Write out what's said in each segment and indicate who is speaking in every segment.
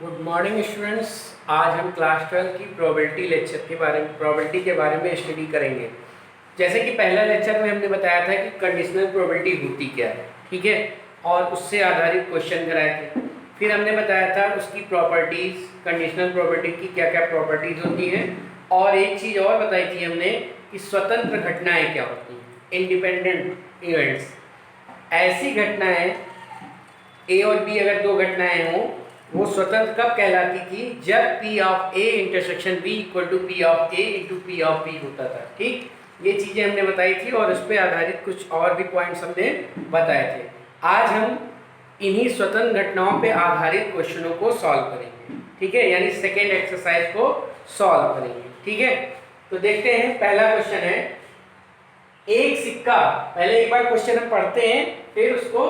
Speaker 1: Good morning students. आज हम class 12 की प्रोबेबिलिटी के बारे में स्टडी करेंगे। जैसे कि पहला लेक्चर में हमने बताया था कि कंडीशनल प्रोबेबिलिटी होती क्या है, ठीक है, और उससे आधारित क्वेश्चन कराए थे। फिर हमने बताया था उसकी प्रॉपर्टीज़, कंडीशनल प्रोबेबिलिटी की क्या क्या प्रॉपर्टीज़ होती हैं, और एक चीज़ और बताई थी हमने कि स्वतंत्र घटनाएँ क्या होती हैं, इंडिपेंडेंट इवेंट्स। ऐसी घटनाएँ ए और बी, अगर दो घटनाएं हों, वो स्वतंत्र कब कहलाती थी? जब P of A intersection B equal to P of A into P of B होता था। ठीक, ये चीज़ें हमने बताई थी और उस पर आधारित कुछ और भी पॉइंट्स हमने बताए थे। आज हम इन्हीं स्वतंत्र घटनाओं पे आधारित क्वेश्चनों को सॉल्व करेंगे, ठीक है, यानी सेकेंड एक्सरसाइज को सॉल्व करेंगे। ठीक है, तो देखते हैं। पहला क्वेश्चन है, एक सिक्का। पहले एक बार क्वेश्चन हम पढ़ते हैं, फिर उसको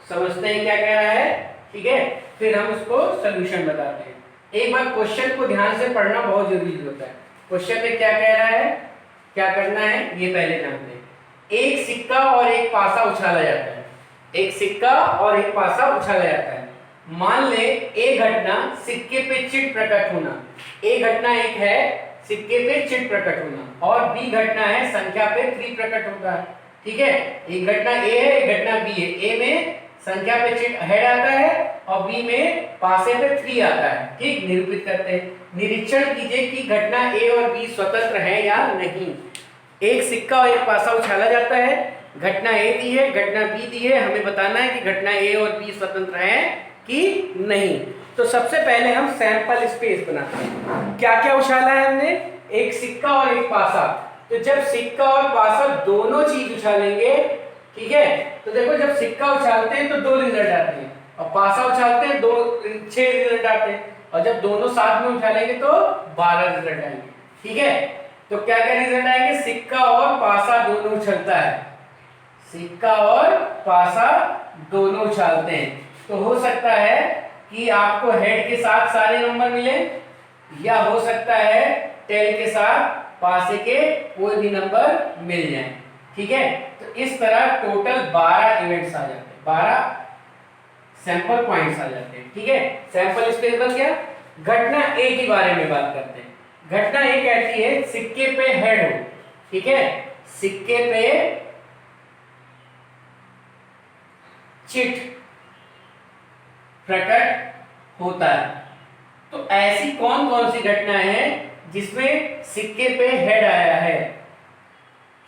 Speaker 1: समझते हैं क्या कह रहा है, ठीक है, फिर हम उसको सोल्यूशन बताते हैं। एक बार क्वेश्चन को ध्यान से पढ़ना बहुत जरूरी होता है। क्वेश्चन में क्या कह रहा है, क्या करना है, ये पहले जानते हैं। एक सिक्का और एक पासा उछाला जाता है। एक सिक्का और एक पासा उछाला जाता है। मान ले ए घटना सिक्के पे चिट प्रकट होना। ए घटना एक है सिक्के पे चिट प्रकट होना, और बी घटना है संख्या पे 3 प्रकट होता है। ठीक है, एक घटना ए है, एक घटना बी है। ए में संख्या पे चिट हेड आता है और बी में पासे पे 3 आता है। ठीक, निरूपित करते हैं। निरीक्षण कीजिए कि घटना ए और बी स्वतंत्र है या नहीं। एक सिक्का और एक पासा उछाला जाता है, घटना ए दी है, घटना बी दी है, हमें बताना है कि घटना ए और बी स्वतंत्र है कि नहीं। तो सबसे पहले हम सैंपल स्पेस बनाते हैं। क्या क्या उछाला है हमने? एक सिक्का और एक पासा। तो जब सिक्का और पासा दोनों चीज उछालेंगे, ठीक है, तो देखो जब सिक्का उछालते हैं तो 2 रिजल्ट आते हैं, और पासा उछालते हैं 6 रिजल्ट आते हैं, और जब दोनों साथ में उछालेंगे तो 12 रिजल्ट आएंगे। ठीक है, तो क्या क्या रिजल्ट आएंगे? सिक्का और पासा दोनों उछलता है, सिक्का और पासा दोनों उछालते हैं। तो हो सकता है कि आपको हेड के साथ सारे नंबर मिले, या हो सकता है टेल के साथ पासे के कोई भी नंबर मिल जाए। ठीक है, तो इस तरह टोटल 12 इवेंट्स आ जाते हैं, 12 सैंपल पॉइंट्स आ जाते हैं। ठीक है, सैंपल स्पेस बन गया। घटना ए के बारे में बात करते हैं। घटना ए कहती है सिक्के पे हेड हो, ठीक है, सिक्के पे चिट प्रकट होता है। तो ऐसी कौन कौन सी घटनाएं हैं जिसमें सिक्के पे हेड आया है?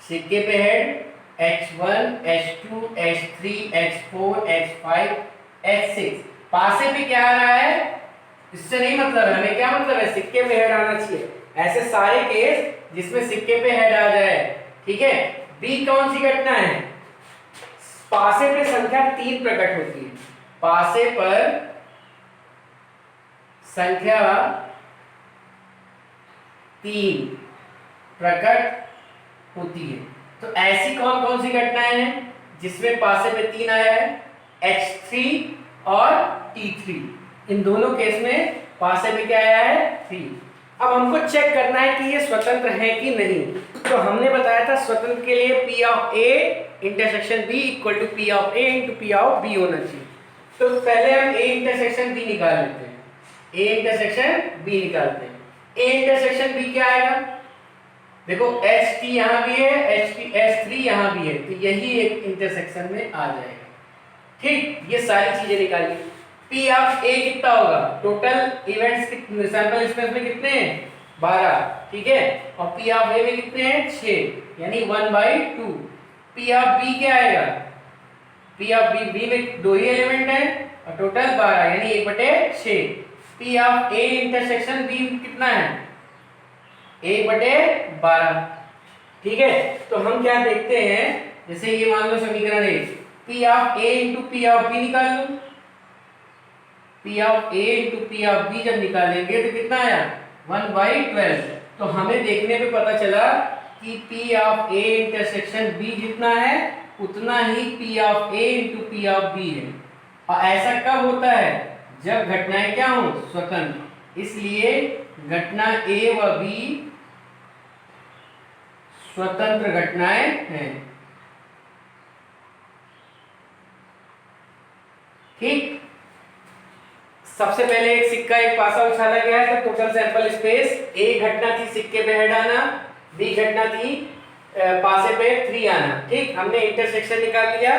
Speaker 1: सिक्के पे head H1, H2, H3, H4, H5, H6। पासे पे क्या आ रहा है? इससे नहीं मतलब है, हमें क्या मतलब है? सिक्के पे हेड आना चाहिए। ऐसे सारे केस जिसमें सिक्के पे हेड आ जाए। ठीक है, बी कौन सी घटना है? पासे पे संख्या 3 प्रकट होती है। पासे पर संख्या 3 प्रकट होती है। तो ऐसी कौन कौन सी घटनाएं हैं जिसमें पासे पे 3 आया है? H3 और T3। इन दोनों केस में पासे पे क्या आया है? 3। अब हमको चेक करना है कि ये स्वतंत्र है कि नहीं। तो हमने बताया था स्वतंत्र के लिए P of A intersection B equal to P of A into P of B होना चाहिए। तो पहले हम A इंटरसेक्शन B निकाल लेते हैं। A इंटरसेक्शन B निकालते हैं। A इंटरसेक्शन B क्या आएगा? देखो HT यहाँ भी है, H3 यहाँ भी है, तो यही एक इंटरसेक्शन में आ जाएगा। ठीक, ये सारी चीजें निकालिए। P ऑफ A कितना होगा? टोटल इवेंट्स सैंपल स्पेस में कितने हैं? 12। ठीक है, और P ऑफ A में कितने हैं? 6, यानी 1/2। P ऑफ B क्या आएगा? P ऑफ B में 2 ही एलिमेंट है और टोटल 12, यानी 1/6। P of A intersection B कितना है? 1/12। ठीक है, तो हम क्या देखते हैं, जैसे ये मान लो समीकरण है, P of A into P of B निकाल लो। P of A into P of B जब निकालेंगे तो कितना आया? 1/12। तो हमें देखने पे पता चला कि P of A intersection B जितना है उतना ही P of A into P of B है। और ऐसा कब होता है? जब घटनाएं क्या हो? स्वतंत्र। इसलिए घटना A व B स्वतंत्र घटनाएं हैं। ठीक, सबसे पहले एक सिक्का एक पासा उछाला गया है तो टोटल सैंपल स्पेस, एक घटना थी सिक्के पे हेड आना, बी घटना थी पासे पे 3 आना। ठीक, हमने इंटरसेक्शन निकाल लिया।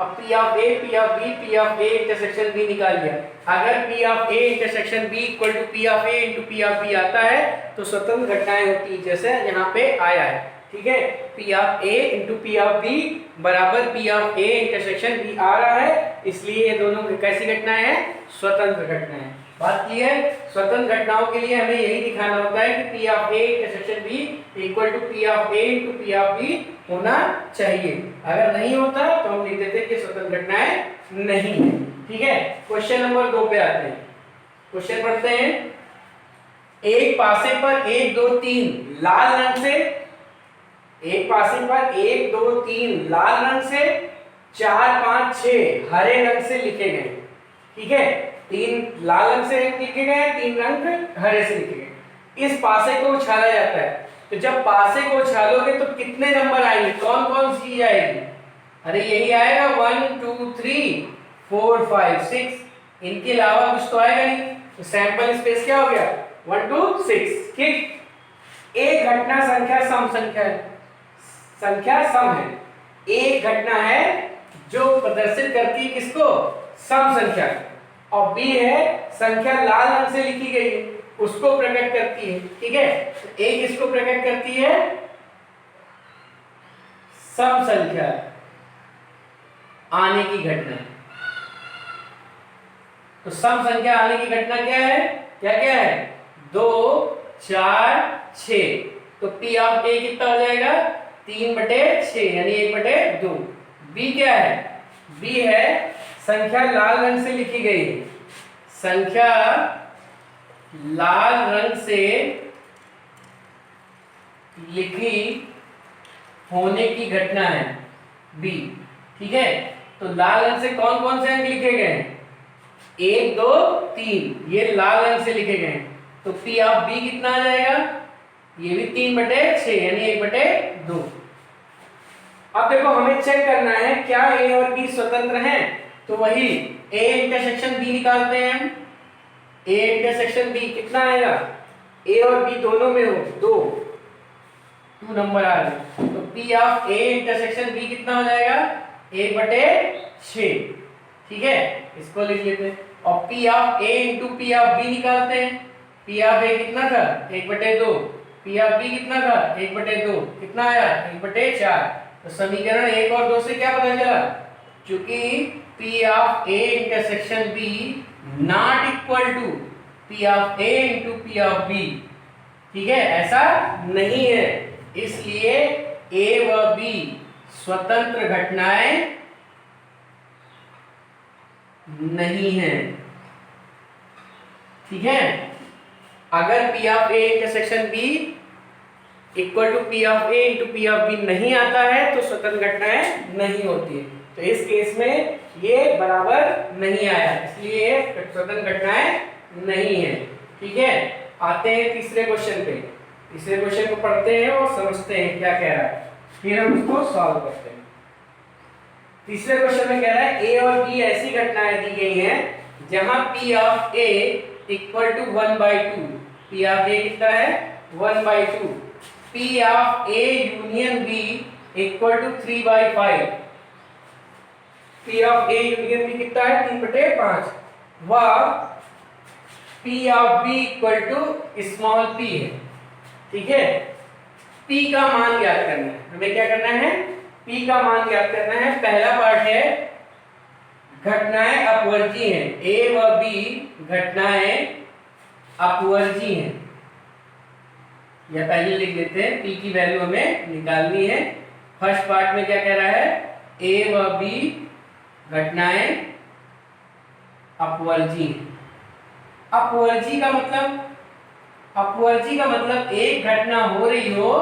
Speaker 1: अब P of A, P of B, P of A intersection B निकाल लिया। अगर P of A intersection B equal to P of A into P of B आता है तो स्वतंत्र घटनाएं होती है, जैसे यहाँ पे आया है। ठीक है, P of A into P of B बराबर P of A intersection B आ रहा है, इसलिए ये दोनों कैसी घटनाएं हैं? स्वतंत्र घटनाएं। बात की है, स्वतंत्र घटनाओं के लिए हमें यही दिखाना होता है कि P of A intersection B equal to P of A into P of B होना चाहिए। अगर नहीं होता तो हम लिख देते कि स्वतंत्र घटनाएं नहीं है। ठीक है, क्वेश्चन नंबर 2 पे आते हैं। क्वेश्चन पढ़ते हैं। एक पासे पर 1 2 3 लाल रंग से, एक पासे पर 1 2 3 लाल रंग से 4 5 6 हरे रंग से लिखे गए। ठीक है, 3 लाल रंग से लिखे गए, 3 रंग हरे से लिखे गए। इस पासे को उछाला जाता है, तो जब पासे को उछालोगे तो कितने नंबर आएंगे? कौन कौन सी आएगी? अरे यही आएगा 1 2 3 4 5 6, इनके अलावा कुछ तो आएगा नहीं। तो सैंपल स्पेस क्या हो गया? 1 2 6। ठीक, एक घटना संख्या सम संख्या है, संख्या सम है। एक घटना है जो प्रदर्शित करती है किसको? सम संख्या। और बी है संख्या लाल रंग से लिखी गई है, उसको प्रकट करती है। ठीक है, तो एक इसको प्रकट करती है सम संख्या आने की घटना। तो सम संख्या आने की घटना क्या है? क्या क्या है? 2 4 6। तो P ऑफ A कितना हो जाएगा? 3/6 यानी 1/2। बी क्या है? बी है संख्या लाल रंग से लिखी गई है, संख्या लाल रंग से लिखी होने की घटना है बी। ठीक है, तो लाल रंग से कौन कौन से अंक लिखे गए हैं? 1 2 3, ये लाल रंग से लिखे गए हैं। तो P ऑफ B कितना आ जाएगा? ये भी 3/6 यानी 1/2। अब देखो हमें चेक करना है क्या A और B स्वतंत्र हैं, तो वही A इंटरसेक्शन B निकालते हैं हम। A इंटरसेक्शन B कितना आएगा? A और B दोनों में हो 2 नंबर आ रहे, तो P of A intersection B कितना हो जाएगा? 1/6। ठीक है, इसको लिख लेते हैं। और P of A into P of B निकालते हैं। P ऑफ A कितना था? 1/2। P ऑफ B कितना था? 1/2। कितना आया? 1/4। तो समीकरण 1 और 2 से क्या पता चला? चूंकि P of A intersection B not equal to P of A into P of B। ठीक है, ऐसा नहीं है, इसलिए A व B स्वतंत्र घटनाएं नहीं है। ठीक है, अगर P of A intersection B equal to P of A into P of B नहीं आता है तो स्वतंत्र घटनाएं नहीं होती है। तो इस केस में ये बराबर नहीं आया, इसलिए स्वतंत्र घटनाएं नहीं है। ठीक है, आते हैं तीसरे क्वेश्चन पे। तीसरे क्वेश्चन को पढ़ते हैं और समझते हैं क्या कह रहा है, फिर हम उसको सॉल्व करते हैं। तीसरे क्वेश्चन में कह रहा है A और B ऐसी घटनाएं दी गई हैं जहां P of A equal to 1/2। P of A कितना है? 1/2। P of A union B equal to 3/5। P of A union B कितना है? 3/5। व P of B equal to small p है। ठीक है, P का मान ज्ञात करना है। हमें क्या करना है? P का मान ज्ञात करना है। पहला पार्ट है घटनाएं अपवर्ती हैं, A व B घटनाएं अपवर्ती हैं। या पहले लिख लेते हैं, P की वैल्यू हमें निकालनी है। फर्स्ट पार्ट में क्या कह रहा है? A व B घटनाएं अपवर्ती हैं। अपवर्ती का मतलब, अपवर्ती का मतलब एक घटना हो रही हो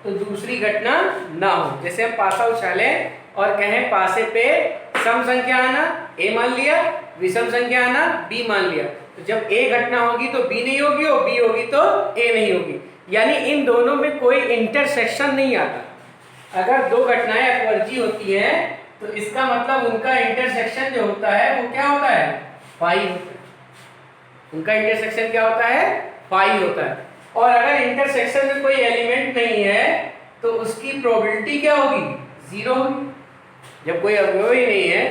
Speaker 1: तो दूसरी घटना ना हो। जैसे हम पासा उछाले और कहें पासे पे सम संख्या आना A मान लिया, विषम संख्या आना B मान लिया, तो जब A घटना होगी तो B नहीं होगी और B होगी तो A नहीं होगी, यानी इन दोनों में कोई इंटरसेक्शन नहीं आता। अगर दो घटनाएं अपवर्ती होती हैं तो इसका मतलब उनका इंटरसेक्शन जो होता है वो क्या होता है? पाई होता है। उनका इंटरसेक्शन क्या होता है, फाई होता है। और अगर इंटरसेक्शन में कोई एलिमेंट नहीं है तो उसकी प्रोबेबिलिटी क्या होगी, जीरो होगी। जब कोई अवयव ही नहीं है,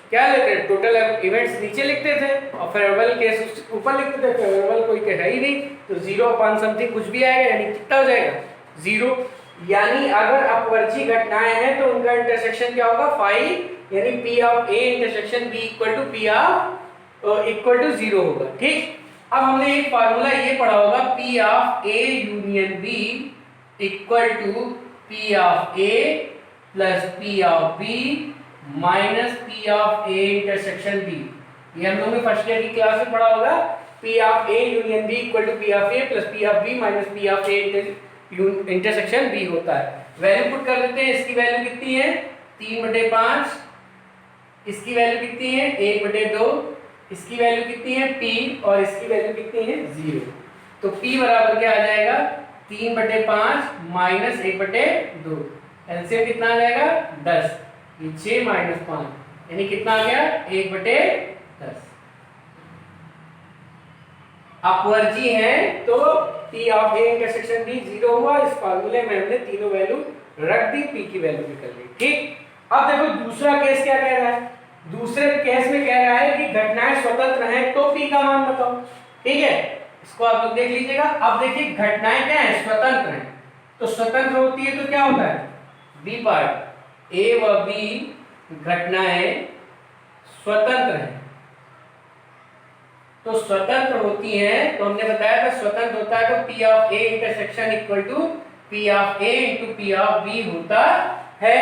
Speaker 1: क्या लिखते थे, टोटल इवेंट्स नीचे लिखते थे और फेवरेबल केस ऊपर लिखते थे। फेवरेबल कोई है ही नहीं तो 0/समथिंग कुछ भी आएगा, यानी कितना हो जाएगा, जीरो। यानी अगर अपवर्ती घटनाएं हैं तो उनका इंटरसेक्शन क्या होगा, फाई, यानी P of A intersection B equal to zero होगा। ठीक, अब हमने एक फार्मूला ये पढ़ा होगा, P of A union B equal to P of A plus P of B minus P of A intersection B। ये हम लोगों ने फर्स्ट ईयर की क्लास में पढ़ा होगा। P of A union B equal to P of A plus P of B minus P of A intersection B होता है। वैल्यू पुट कर देते हैं। इसकी वैल्यू कितनी है, 3/5। इसकी वैल्यू कितनी है, 1/2। इसकी वैल्यू कितनी है, P, और इसकी वैल्यू कितनी है, 0। तो P बराबर क्या आ जाएगा, 3/5 माइनस 1/2। एलसीएम कितना आ जाएगा, 10। ये 6 माइनस 5 यानी कितना आ गया, 1/10। अपवर्ती है तो P of A intersection B 0 हुआ। इस फार्मूले में हमने तीनों वैल्यू रख दी, P की वैल्यू निकल गई। ठीक, अब देखो दूसरा केस क्या कह रहा है। दूसरे केस में कह रहा है कि घटनाएं स्वतंत्र हैं तो P का मान बताओ। ठीक है, इसको आप लोग देख लीजिएगा। अब देखिए घटनाएं क्या है, स्वतंत्र हैं। तो स्वतंत्र होती है तो क्या होता है, B पार्ट, A व B घटनाएं स्वतंत्र हैं। तो स्वतंत्र होती हैं तो हमने बताया था स्वतंत्र होता है तो P of A intersection equal to P of A into P of B होता है।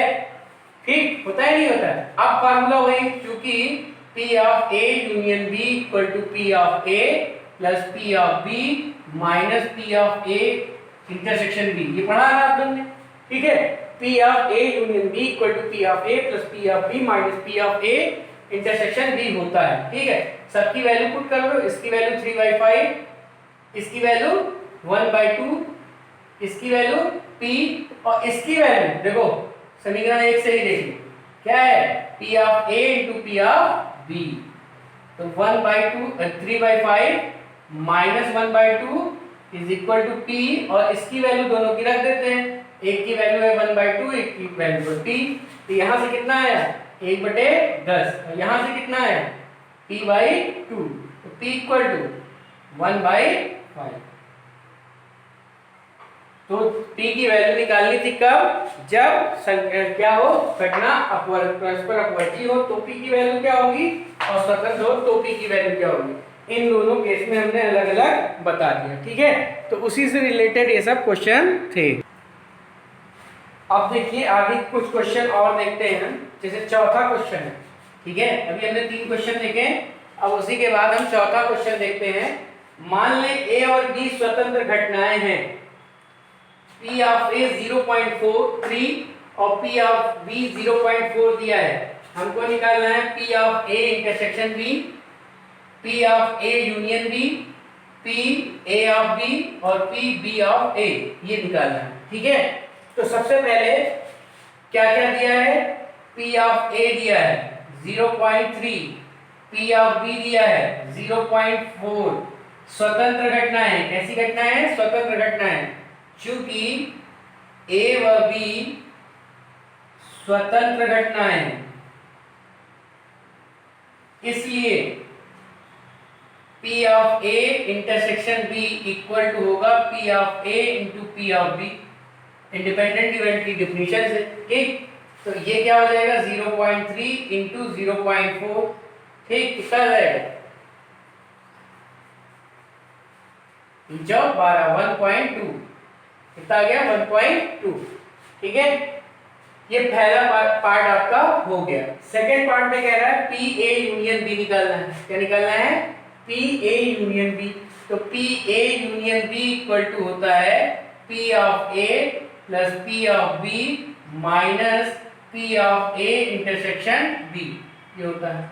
Speaker 1: ठीक, होता है नहीं होता है। अब फार्मूला वही, क्योंकि P of A union B equal to P of A plus P of B minus P of A intersection B, ये पढ़ा है आप लोगों ने। ठीक है, P of A union B equal to P of A plus P of B minus P of A intersection B होता है। ठीक है, सबकी वैल्यू पुट कर दो। इसकी वैल्यू 3/5, इसकी वैल्यू 1/2, इसकी वैल्यू P, और इसकी वैल्यू देखो समीकरण 1 से ही देखिए क्या है, P of A into P of B। तो 3/5 minus 1/2 is equal to P, और इसकी वैल्यू दोनों की रख देते हैं। एक की वैल्यू है 1/2, एक की वैल्यू है P। तो यहां से कितना आया, 1/10, और यहां से कितना आया, P/2। तो P इक्वल टू 1/5। तो P की वैल्यू निकालनी थी कब, जब क्या हो, घटना परस्पर अपवर्ती हो तो P की वैल्यू क्या होगी, और स्वतंत्र हो तो P की वैल्यू क्या होगी। इन दोनों केस में हमने अलग अलग बता दिया। ठीक है, तो उसी से रिलेटेड ये सब क्वेश्चन थे। अब देखिए आगे कुछ क्वेश्चन और देखते हैं। जैसे चौथा क्वेश्चन है। ठीक है, अभी हमने 3 क्वेश्चन देखे, अब उसी के बाद हम चौथा क्वेश्चन देखते हैं। मान ले A और B स्वतंत्र घटनाएं हैं। P ऑफ A 0.43 और P ऑफ B 0.4 दिया है। हमको निकालना है P of A intersection B, P of A union B, P A of B और P B ऑफ A, ये निकालना है। ठीक है, तो सबसे पहले क्या क्या दिया है, P ऑफ A दिया है 0.3, P ऑफ B दिया है 0.4। स्वतंत्र घटनाएं, कैसी घटनाएं हैं, स्वतंत्र घटनाएं। चूंकि A व B स्वतंत्र घटनाएं हैं, इसलिए P of A intersection B equal to होगा P of A into P of B। Independent event की डेफिनेशन से। ठीक, तो ये क्या हो जाएगा, 0.3 इंटू 0.4। ठीक, कितना जाएगा, 12 1.2, कितना आ गया, 1.2। ठीक है, ये पहला पार्ट आपका हो गया। सेकेंड पार्ट में कह रहा है P A यूनियन B निकालना है। क्या निकालना है, P A यूनियन B। तो P A union B equal to होता है P of A plus P of B minus P of A intersection B, ये होता है।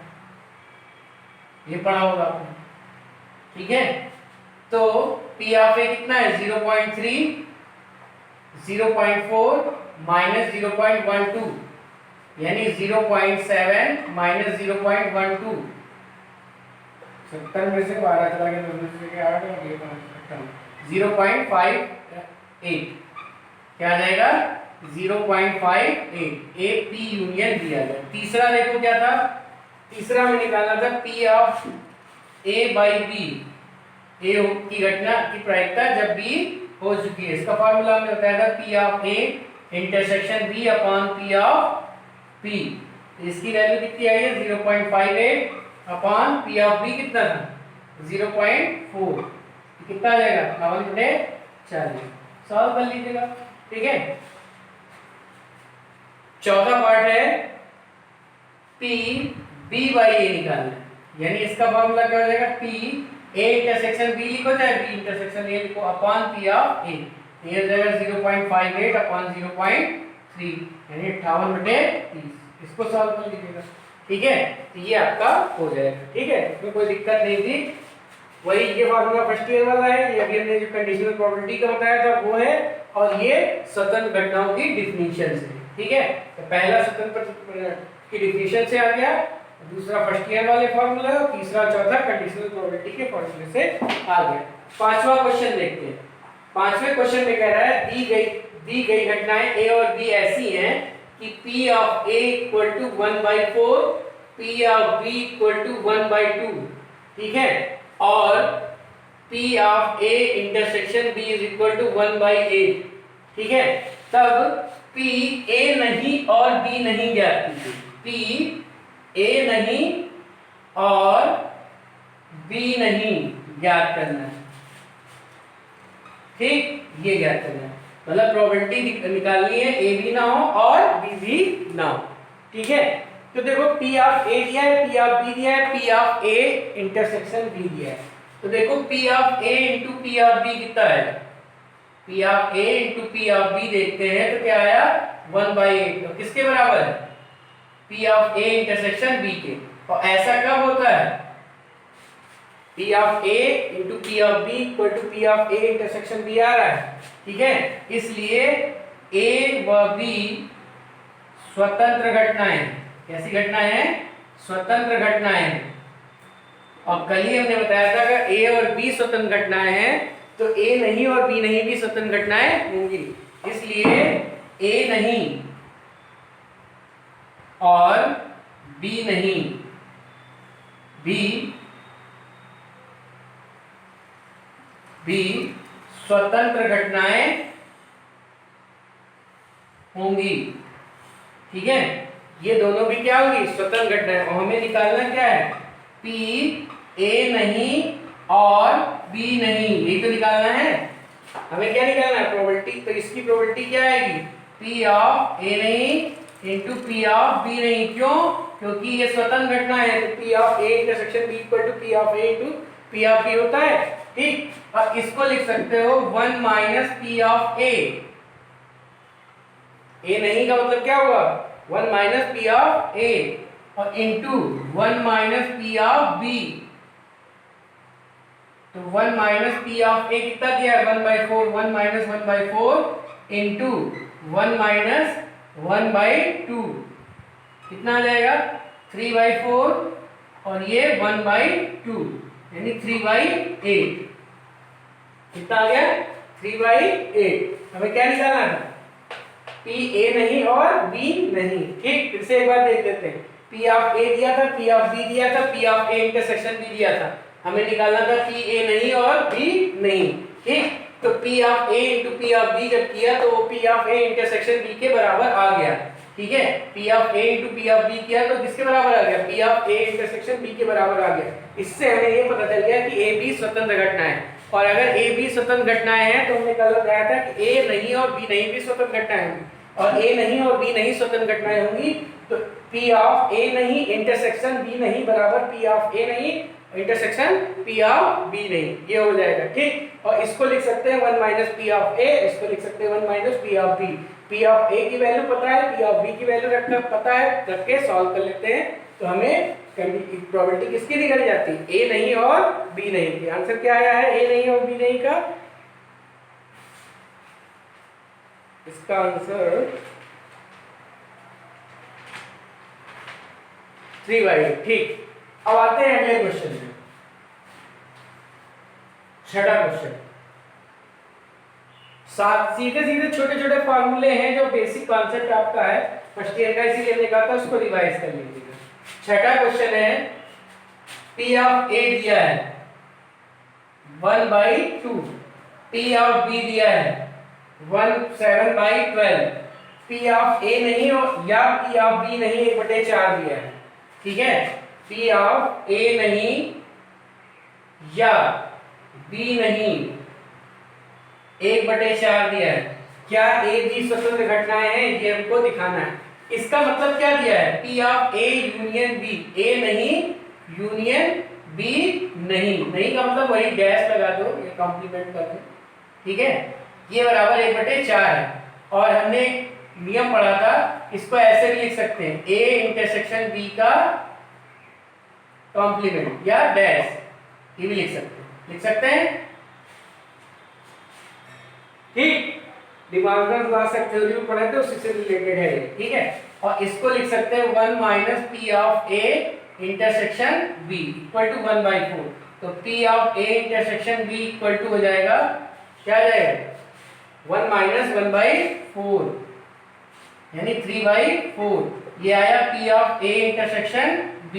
Speaker 1: ये पढ़ा होगा आपने। ठीक है, तो P ऑफ A कितना है, 0.3, 0.4 माइनस 0.12, यानी 0.7 माइनस 0.12, 70 में से 12 चला गया, 9 में से 8 और ये 5, 0.58 क्या आ जाएगा 0.58 ए पी यूनियन बी आ जाएगा। तीसरा देखो क्या था, तीसरा में निकालना था P of A by B, A की घटना की प्रायिकता जब बी हो चुकी है। इसका फार्मूला हमने बताया था P of A intersection B upon P of P. इसकी वैल्यू कितनी आई है 0.58 अपॉन पी ऑफ बी कितना था 0.4, कितना आ जाएगा 58/40। सॉल्व कर लीजिएगा, ठीक है। चौथा पार्ट है पी बी बाई ए निकालना है, यानी इसका फॉर्मूला क्या हो जाएगा पी ए इंटरसेक्शन बी लिखो चाहे बी इंटरसेक्शन ए लिखो अपॉन पी ऑफ ए, ये हो जाएगा 0.58 अपॉन 0.3 यानी 58/30। इसको सॉल्व कर लीजिएगा, ठीक है। तो ये आपका हो जाएगा, ठीक है, इसमें कोई दिक्कत नहीं थी। वही ये फार्मूला फर्स्ट ईयर वाला है, ये अभी हमने जो कंडीशनल प्रोबेबिलिटी का बताया था वो है, और ये स्वतंत्र घटनाओं की डिफिनीशन से, ठीक है। तो पहला स्वतंत्र की डिफिनीशन से आ गया, दूसरा फर्स्ट ईयर वाले फार्मूला, और तीसरा चौथा कंडीशनल प्रोबेबिलिटी के फार्मूले से आ गया। पांचवा क्वेश्चन देखते हैं। पांचवें क्वेश्चन में कह रहा है दी गई घटनाएं ए और बी ऐसी हैं कि P of A equal to 1/4, P of B equal to 1/2, ठीक है, और P of A intersection B is equal to 1/8, ठीक है। तब P A नहीं और B नहीं ज्ञात कीजिए, P A नहीं और B नहीं ज्ञात करना है, ठीक, ये ज्ञात करना है। मतलब प्रोबेबिलिटी निकालनी है ए बी ना हो और बी भी ना हो, ठीक है। तो देखो P ऑफ A दिया है, P ऑफ B दिया है, P of A intersection B दिया है। तो देखो P of A into P of B कितना है, P of A into P of B देखते हैं तो क्या आया 1/8, तो किसके बराबर है P of A intersection B के। और ऐसा कब होता है P of A into P of B equal to P of A intersection B आ रहा है, ठीक है। इसलिए A व B स्वतंत्र घटनाएं, कैसी घटनाएं हैं स्वतंत्र घटनाएं। और कल ही हमने बताया था कि A और B स्वतंत्र घटनाएं हैं तो A नहीं और B नहीं भी स्वतंत्र घटनाएं होंगी, इसलिए A नहीं और B नहीं भी स्वतंत्र घटनाएं होंगी, ठीक है। ये दोनों भी क्या होंगी स्वतंत्र घटनाएं, और हमें निकालना क्या है P A नहीं और B नहीं, यही तो निकालना है हमें। क्या निकालना है प्रोबेबिलिटी, तो इसकी प्रोबेबिलिटी क्या आएगी P ऑफ A नहीं इंटू P ऑफ B नहीं। क्यों, क्योंकि ये स्वतंत्र घटना है, तो P of A intersection B equal to P of A into P of B होता है, ठीक। और इसको लिख सकते हो 1 minus P of A, A नहीं का मतलब क्या होगा 1 माइनस P ऑफ A, और into 1 minus P of B, तो 1 माइनस P ऑफ A कितना दिया है 1/4, 1 माइनस 1/4 इंटू 1 माइनस 1/2 कितना आ जाएगा 3/4, और ये 1/2 यानी 3/8, कितना आ गया 3/8। हमें क्या निकालना था P A नहीं और B नहीं, ठीक। फिर से एक बार देख लेते हैं, P ऑफ A दिया था, P ऑफ B दिया था, P of A intersection B दिया था, हमें निकालना था P A नहीं और B नहीं, ठीक। तो P of A into P of B जब किया तो वो P of A intersection B के बराबर आ गया, ठीक है। P of A into P of B किया तो किसके बराबर आ गया P of A intersection B के बराबर आ गया। इससे हमें ये पता चल गया कि A B स्वतंत्र घटनाएं हैं, और अगर A B स्वतंत्र घटनाएं हैं तो हमने कल बताया था कि A नहीं और B नहीं भी स्वतंत्र घटनाएं होंगी, और A नहीं और B नहीं स्वतंत्र घटनाएं होंगी, तो P ऑफ A नहीं इंटरसेक्शन B नहीं बराबर P ऑफ A नहीं इंटरसेक्शन P ऑफ B नहीं, ये हो जाएगा, ठीक। और इसको लिख सकते हैं 1 माइनस P ऑफ A, इसको लिख सकते हैं 1 minus P of B। P of A की वैल्यू पता है, P ऑफ B की वैल्यू रखना पता है, रख के सॉल्व कर लेते हैं तो हमें प्रोबेबिलिटी किसकी निकल जाती है A नहीं और B नहीं की। आंसर क्या आया है A नहीं और B नहीं का, इसका आंसर 3/8, ठीक। अब आते हैं अगले क्वेश्चन में। छठा क्वेश्चन, सात सीधे सीधे छोटे छोटे फॉर्मूले हैं जो बेसिक कॉन्सेप्ट आपका है फर्स्ट ईयर का, इसीलिए हमने कहा था उसको रिवाइज कर लीजिएगा। छठा क्वेश्चन है P ऑफ A दिया है 1/2, P ऑफ B दिया है 7/12, P ऑफ A नहीं हो या P ऑफ B नहीं 1/4 दिया है, ठीक है। P ऑफ A नहीं या B नहीं 1/4 दिया है। क्या A B स्वतंत्र घटनाएं हैं, ये हमको दिखाना है। इसका मतलब क्या दिया है, P of A union B, A नहीं यूनियन B नहीं, नहीं का मतलब वही डैश लगा दो, ये कॉम्प्लीमेंट कर दो, ठीक है। ये बराबर 1/4 है। और हमने नियम पढ़ा था, इसको ऐसे भी लिख सकते हैं A इंटरसेक्शन B का कॉम्प्लीमेंट या डैश, ये भी लिख सकते हैं, ठीक। डिमार्गन लॉ ऑफ थ्योरी में पढ़े थे, उससे रिलेटेड है, ठीक है। और इसको लिख सकते हैं 1 minus P of A intersection B equal to 1/4। तो P of A intersection B equal to हो जाएगा, क्या आ जाएगा 1 माइनस 1/4 यानी 3/4। ये आया P of A intersection B।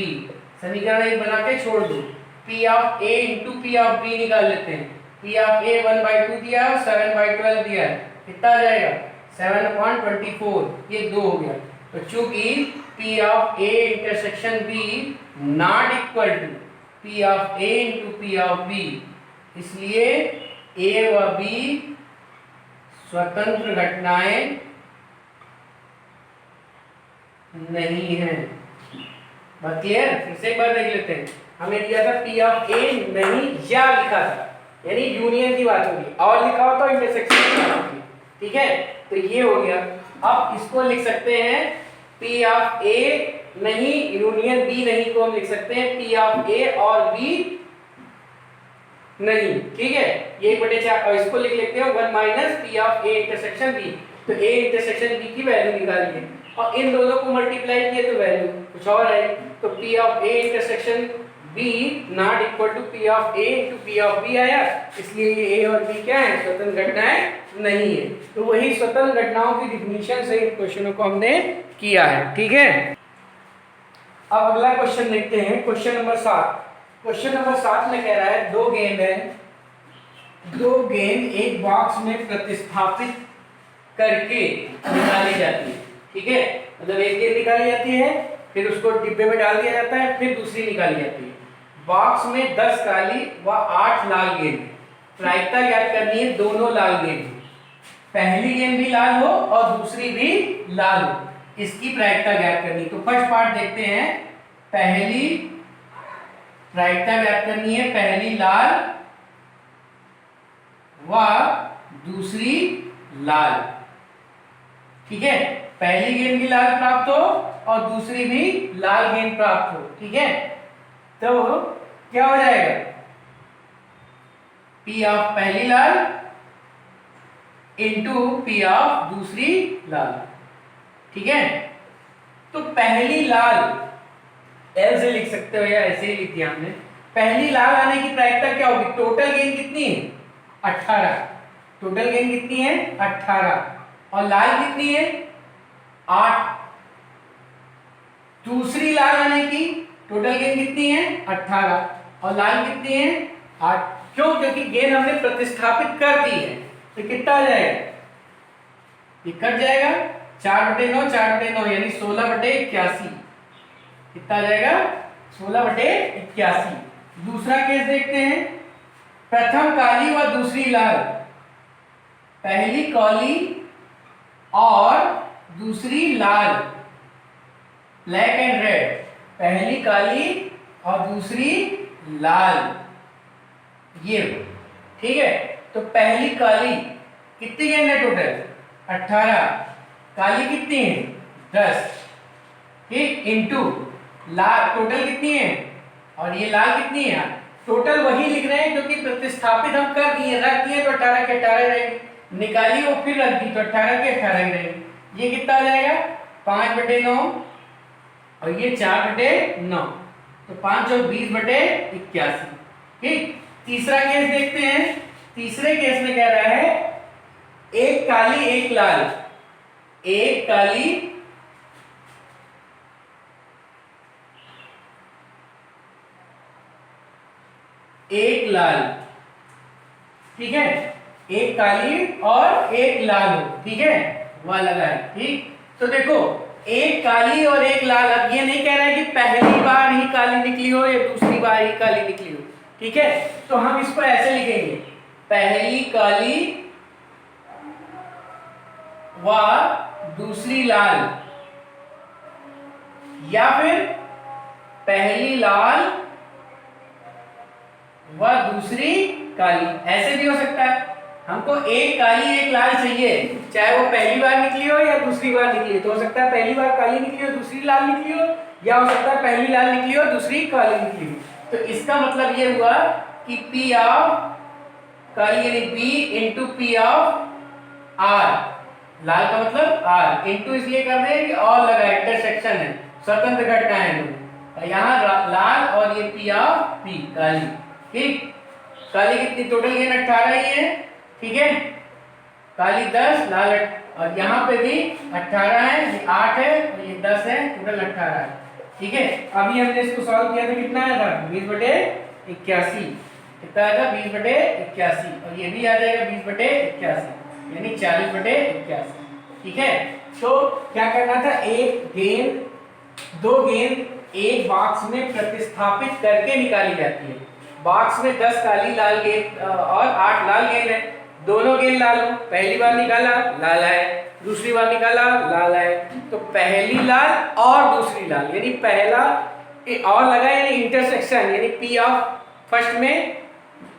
Speaker 1: समीकरण एक बना के छोड़ दो, P of A into P of B निकाल लेते हैं। P ऑफ A 1/2 दिया और 7/12 दिया है, कितना आ जाएगा 7/24, ये 2 हो गया। तो चूंकि P of A intersection B not equal to P of A into P of B, इसलिए A व B स्वतंत्र घटनाएं नहीं है। बात क्लियर? फिर से एक बार देख लेते हैं। हमें दिया था P ऑफ A नहीं या लिखा था, यानी यूनियन की बात होगी, और लिखा हो तो इंटरसेक्शन की बात होगी, ठीक है। तो ये हो गया। अब इसको लिख सकते हैं P ऑफ A नहीं यूनियन B नहीं को हम लिख सकते हैं P ऑफ A और B नहीं, ठीक है। ये 1/4 और इसको लिख लेते हैं 1 minus P of A intersection B। तो A इंटरसेक्शन B की वैल्यू निकालिए और इन दोनों को मल्टीप्लाई किए तो वैल्यू कुछ और है। तो P of A intersection B not equal to P of A into P of B आया, इसलिए ये A और B क्या है, स्वतंत्र घटनाएं नहीं है। तो वही स्वतंत्र घटनाओं की डिफिनीशन से इन क्वेश्चनों को हमने किया है, ठीक है। अब अगला क्वेश्चन देखते हैं, क्वेश्चन नंबर 7। क्वेश्चन नंबर 7 में कह रहा है दो गेंद है, दो गेंद एक बॉक्स में प्रतिस्थापित करके निकाली जाती है, ठीक है। मतलब एक गेंद निकाली जाती है, फिर उसको डिब्बे में डाल दिया जाता है, फिर दूसरी निकाली जाती है। बॉक्स में 10 काली व 8 लाल गेंद, प्रायिकता ज्ञात करनी है दोनों लाल गेंद, पहली गेंद भी लाल हो और दूसरी भी लाल हो, इसकी प्रायिकता ज्ञात करनी। तो फर्स्ट पार्ट देखते हैं, पहली प्रायिकता ज्ञात करनी है, पहली लाल व दूसरी लाल, ठीक है। पहली गेंद भी लाल प्राप्त हो और दूसरी भी लाल गेंद प्राप्त हो, ठीक है। तो क्या हो जाएगा, P ऑफ पहली लाल इंटू P ऑफ दूसरी लाल, ठीक है। तो पहली लाल L से लिख सकते हो या ऐसे ही लिख दिया हमने। पहली लाल आने की प्रायिकता क्या होगी, टोटल गेंद कितनी है 18, टोटल गेंद कितनी है 18 और लाल कितनी है 8। दूसरी लाल आने की टोटल गेंद कितनी है 18 और लाल कितनी है 8। क्यों, क्योंकि गेंद हमने प्रतिस्थापित कर दी है। तो कितना आ जाएगा, ये कट जाएगा 4/9 4/9 यानी 16/81, कितना आ जाएगा 16/81। दूसरा केस देखते हैं, प्रथम काली व दूसरी लाल, पहली काली और दूसरी लाल, ब्लैक एंड रेड, पहली काली और दूसरी लाल, ये ठीक है। तो पहली काली कितनी गेंद है टोटल 18, काली कितनी है 10, ठीक, इंटू लाल टोटल कितनी है और ये लाल कितनी है, टोटल वही लिख रहे हैं क्योंकि प्रतिस्थापित हम कर दिए, रख दिए तो 18 के 18 रहेंगे, निकाली वो फिर रख दी तो 18 के 18 रहेंगे। ये कितना आ जाएगा 5/9 और ये 4/9, तो 5 और 20/81, ठीक। तीसरा केस देखते हैं। तीसरे केस में कह रहा है एक काली एक लाल, एक काली एक लाल, ठीक है, एक काली और एक लाल हो, ठीक है, वह लगा है, ठीक। तो देखो एक काली और एक लाल, अब ये नहीं कह रहा है कि पहली बार ही काली निकली हो या दूसरी बार ही काली निकली हो, ठीक है। तो हम इसको ऐसे लिखेंगे, पहली काली व दूसरी लाल, या फिर पहली लाल व दूसरी काली, ऐसे भी हो सकता है। हमको एक काली एक लाल चाहिए, चाहे वो पहली बार निकली हो या दूसरी बार निकली हो। तो हो सकता है पहली बार काली निकली हो दूसरी लाल निकली हो, या हो सकता है पहली लाल निकली हो दूसरी काली निकली हो। तो इसका मतलब ये हुआ कि P ऑफ काली यानी B into P of R, लाल का मतलब R, इंटू इसलिए कर रहे हैं कि और लगा इंटरसेक्शन है, स्वतंत्र घटना है, यहाँ लाल और ये P ऑफ P काली, ठीक। काली कितनी टोटल गेन 18 ही है, ठीक है, काली 10 लाल और यहाँ पे भी 18 है, ये 8 है और ये 10 है, टोटल 18 है, ठीक है। अभी हमने इसको सॉल्व किया था, कितना आया था 20/81, कितना आया था 20/81, और ये भी आ जाएगा 20/81 यानी 40/81, ठीक है। तो क्या करना था, एक गेंद दो गेंद एक बॉक्स में प्रतिस्थापित करके निकाली जाती है। बॉक्स में 10 काली लाल गेंद और 8 लाल गेंद है, दोनों गेंद लाल हो, पहली बार निकाला लाल आए, दूसरी बार निकाला लाल आए, तो पहली लाल और दूसरी लाल यानी पहला और लगा यानी इंटरसेक्शन यानी P ऑफ फर्स्ट में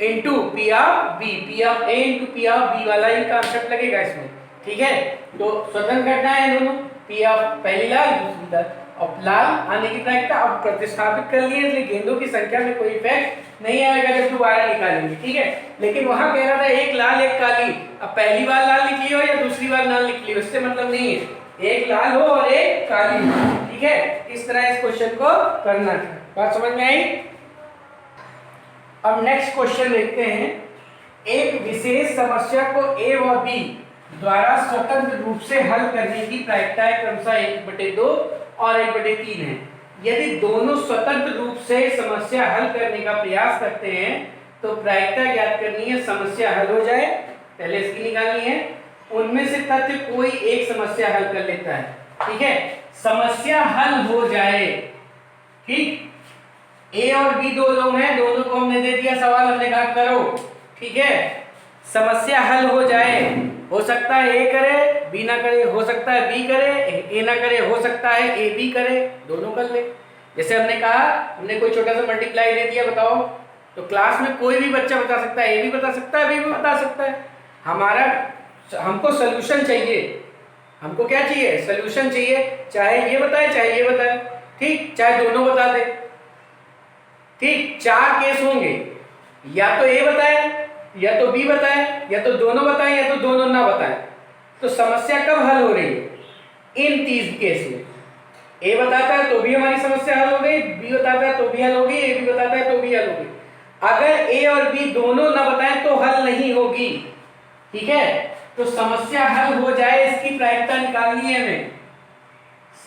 Speaker 1: into P of B, P of A into P of B वाला ही कॉन्सेप्ट लगेगा इसमें, ठीक है। तो स्वतंत्र घटना है दोनों, P ऑफ पहली लाल दूसरी लाल, और लाल आने की प्रायिकता अब प्रतिस्थापित कर लिए, इसलिए गेंदों की संख्या में कोई इफेक्ट नहीं आएगा जब दोबारा निकालेंगे, ठीक है। लेकिन वहां कह रहा था एक लाल एक काली, अब पहली बार लाल निकली हो या दूसरी बार लाल निकली हो इससे मतलब नहीं है, एक लाल हो और एक काली हो, ठीक है। इस तरह इस क्वेश्चन को करना है, बात समझ में आई। अब नेक्स्ट क्वेश्चन देखते हैं। एक विशेष समस्या को A व B द्वारा स्वतंत्र रूप से हल करने की प्रायिकता क्रमशः 1/2 और 1/3 है। यदि दोनों स्वतंत्र रूप से समस्या हल करने का प्रयास करते हैं तो प्रायिकता ज्ञात करनी है, समस्या हल हो जाए, पहले इसकी निकालनी है, उनमें से तथ्य कोई एक समस्या हल कर लेता है, ठीक है। समस्या हल हो जाए, ठीक, A और B दो लोग हैं, दोनों को हमने दे दिया सवाल, हमने कहा करो, ठीक है। समस्या हल हो जाए, हो सकता है A करे B ना करे, हो सकता है B करे A ना करे, हो सकता है A B करे, दोनों कर ले। जैसे हमने कहा, हमने कोई छोटा सा मल्टीप्लाई दे दिया, बताओ, तो क्लास में कोई भी बच्चा बता सकता है, A भी बता सकता है B भी बता सकता है। हमको सोल्यूशन चाहिए, हमको क्या चाहिए, सोल्यूशन चाहिए, चाहे ये बताए चाहे ये बताए, ठीक, चाहे दोनों बता दे, ठीक। 4 केस होंगे, या तो A बताए या तो B बताए या तो दोनों बताएं या तो दोनों ना बताएं। तो समस्या कब हल हो रही है, इन 3 केस में। A बताता है तो भी हमारी समस्या हल हो गई, B बताता है तो भी हल होगी, A भी बताता है तो भी हल होगी। अगर A और B दोनों ना बताएं तो हल नहीं होगी, ठीक है। तो समस्या हल हो जाए इसकी प्रायिकता निकालनी है हमें,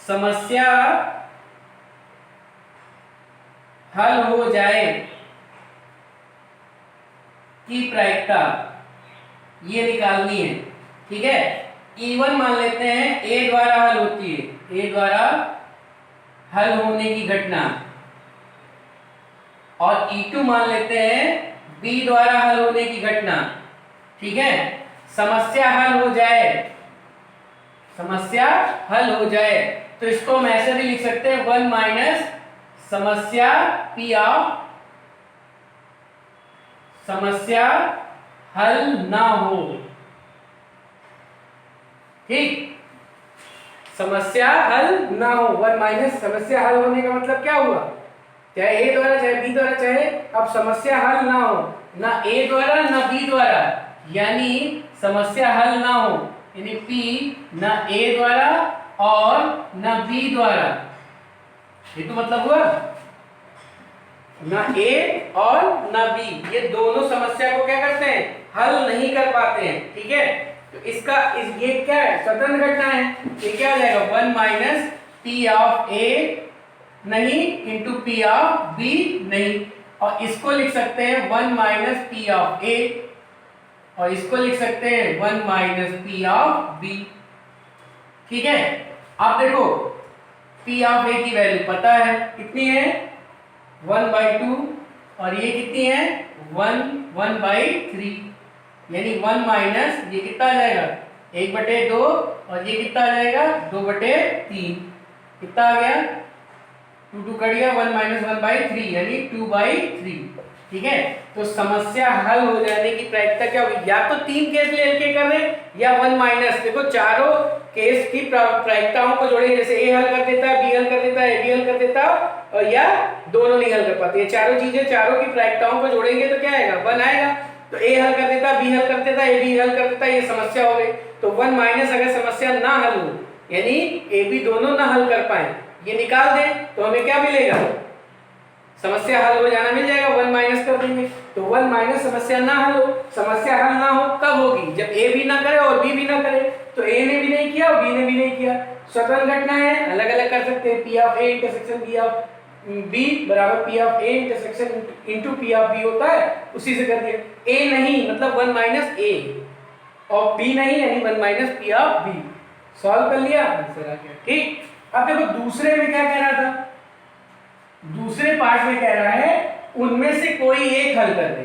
Speaker 1: समस्या हल हो जाए की प्रायिकता ये निकालनी है, ठीक है। E1 मान लेते हैं A द्वारा हल होती है, A द्वारा हल होने की घटना, और E2 मान लेते हैं B द्वारा हल होने की घटना, ठीक है। समस्या हल हो जाए, समस्या हल हो जाए तो इसको हम ऐसे भी लिख सकते हैं 1 माइनस समस्या P ऑफ समस्या हल ना हो, ठीक, समस्या हल ना हो, 1 माइनस समस्या हल होने का मतलब क्या हुआ, चाहे A द्वारा चाहे B द्वारा, चाहे अब समस्या हल ना हो, ना A द्वारा ना B द्वारा, यानी समस्या हल ना हो यानी P ना A द्वारा और ना B द्वारा, ये तो मतलब हुआ। ना ए और ना बी, ये दोनों समस्या को क्या करते हैं, हल नहीं कर पाते हैं। ठीक है, तो ये क्या है, स्वतंत्र घटना है। ये क्या हो जाएगा, 1 माइनस पी ऑफ ए नहीं इंटू पी ऑफ बी नहीं, और इसको लिख सकते हैं 1 माइनस पी ऑफ ए, और इसको लिख सकते हैं 1 माइनस पी ऑफ बी। ठीक है, अब देखो पी ऑफ ए की वैल्यू पता है कितनी है, 1/2, और ये कितनी है 1/3, यानी 1 माइनस ये कितना आ जाएगा 1/2, और ये कितना आ जाएगा 2/3, कितना आ गया 2 कट गया, 1 माइनस 1/3 यानी 2/3। ठीक है, तो समस्या हल हो जाने की प्रायिकता क्या होगी, या तो 3 केस लेके कर रहे या 1 माइनस, देखो चारों केस की प्रायिकताओं को जोड़े, जैसे ए हल कर देता, बी हल कर देता, ए बी हल कर देता, और या दोनों नहीं हल कर पाते, ये चारों चीजें, चारों की प्रायिकताओं को जोड़ेंगे तो क्या आएगा 1 आएगा। तो ए हल कर देता, बी हल कर देता, ए बी हल कर देता, ये समस्या हो गई। तो 1 माइनस अगर समस्या ना हल हो, यानी ए बी दोनों ना हल कर पाए, ये निकाल दें तो हमें क्या मिलेगा, समस्या हल हो जाना मिल जाएगा, 1 माइनस कर देंगे। तो 1 माइनस समस्या ना हल हो, समस्या हल ना हो कब होगी, जब ए भी ना करे और बी भी ना करे। तो ए ने भी नहीं किया और बी ने भी नहीं किया, स्वतंत्र घटना है, अलग अलग कर सकते हैं, P of A intersection P of B बराबर P of A intersection into P of B होता है, उसी से कर दिया। ए नहीं मतलब 1 माइनस ए, और बी नहीं यानी 1 minus P of B, solve कर लिया, आंसर आ गया। ठीक, अब देखो दूसरे में क्या कह रहा था, दूसरे पार्ट में कह रहा है उनमें से कोई एक हल कर दे।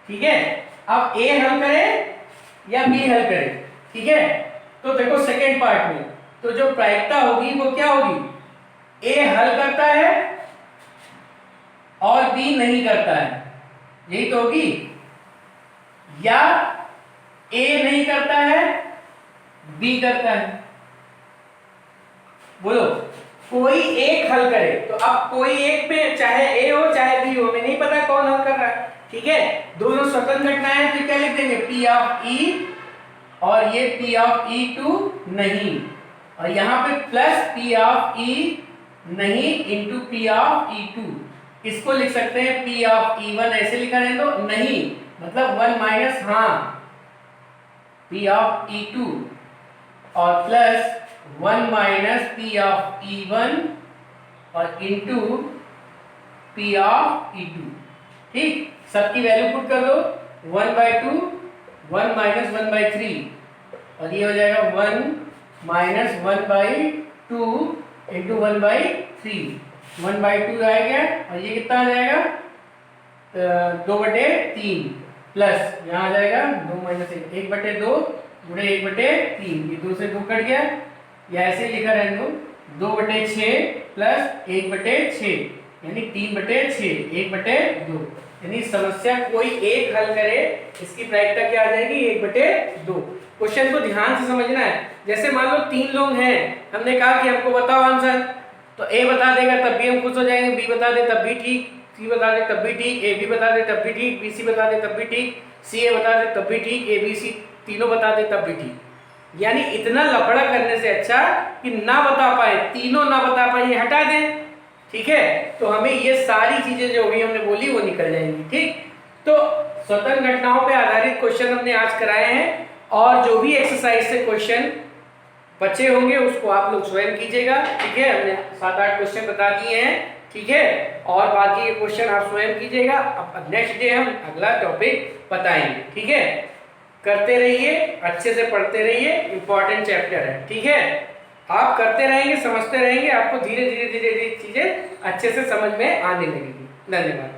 Speaker 1: ठीक है, अब ए हल करे या बी हल करे। ठीक है, तो देखो सेकेंड पार्ट में तो जो प्रायिकता होगी वो क्या होगी, ए हल करता है और बी नहीं करता है, यही तो होगी, या ए नहीं करता है बी करता है। बोलो कोई एक हल करे, तो अब कोई एक में चाहे ए हो चाहे बी हो, हमें नहीं पता कौन हल कर रहा है। ठीक है, दोनों स्वतंत्र घटनाएं हैं, तो क्या लिख देंगे पी ऑफ ई, और ये पी ऑफ ई टू नहीं, और यहाँ पे प्लस पी ऑफ ई नहीं into P of E two, इसको लिख सकते हैं पी ऑफ ई वन, ऐसे लिखा है तो नहीं मतलब 1 माइनस हाँ पी ऑफ ई टू, और plus 1 minus P of E one और into P of E two. ठीक, सबकी वैल्यू पुट कर दो, 1/2 1 माइनस 1/3, और ये हो जाएगा 1 माइनस 1/2 इंटू 1/3, 1/2 आएगा, और ये कितना आ जाएगा 2/3, प्लस यहाँ आ जाएगा 2 माइनस 1/2 गुणे 1/3, ये 2 से 2 कट गया, या ऐसे लिखा रहने दो 2/6 प्लस 1/6 यानी 3/6, 1/2, यानी समस्या कोई एक हल करे, इसकी प्रायिकता क्या आ जाएगी 1/2। क्वेश्चन को ध्यान से समझना है, जैसे मान लो 3 लोग हैं, हमने कहा कि हमको बताओ आंसर, तो ए बता देगा तब भी हम खुश हो जाएंगे, बी बता दे तब भी ठीक, सी बता दे तब भी ठीक, ए बी बता दे तब भी ठीक, बी सी बता दे तब भी ठीक, सी ए बता दे तब भी ठीक, ए बी सी तीनों बता दे तब भी ठीक। यानी इतना लफड़ा करने से अच्छा कि ना बता पाए, तीनों ना बता पाए, ये हटा दें। ठीक है, तो हमें ये सारी चीजें जो भी हमने बोली वो निकल जाएंगी। ठीक, तो स्वतंत्र घटनाओं पे आधारित क्वेश्चन हमने आज कराए हैं, और जो भी एक्सरसाइज से क्वेश्चन बचे होंगे उसको आप लोग स्वयं कीजिएगा। ठीक है, हमने 7-8 क्वेश्चन बता दिए हैं। ठीक है, और बाकी के क्वेश्चन आप स्वयं कीजिएगा। अब नेक्स्ट डे हम अगला टॉपिक बताएंगे। ठीक है, करते रहिए, अच्छे से पढ़ते रहिए, इंपॉर्टेंट चैप्टर है। ठीक है, आप करते रहेंगे, समझते रहेंगे, आपको धीरे धीरे धीरे धीरे चीजें अच्छे से समझ में आने लगेगी। धन्यवाद।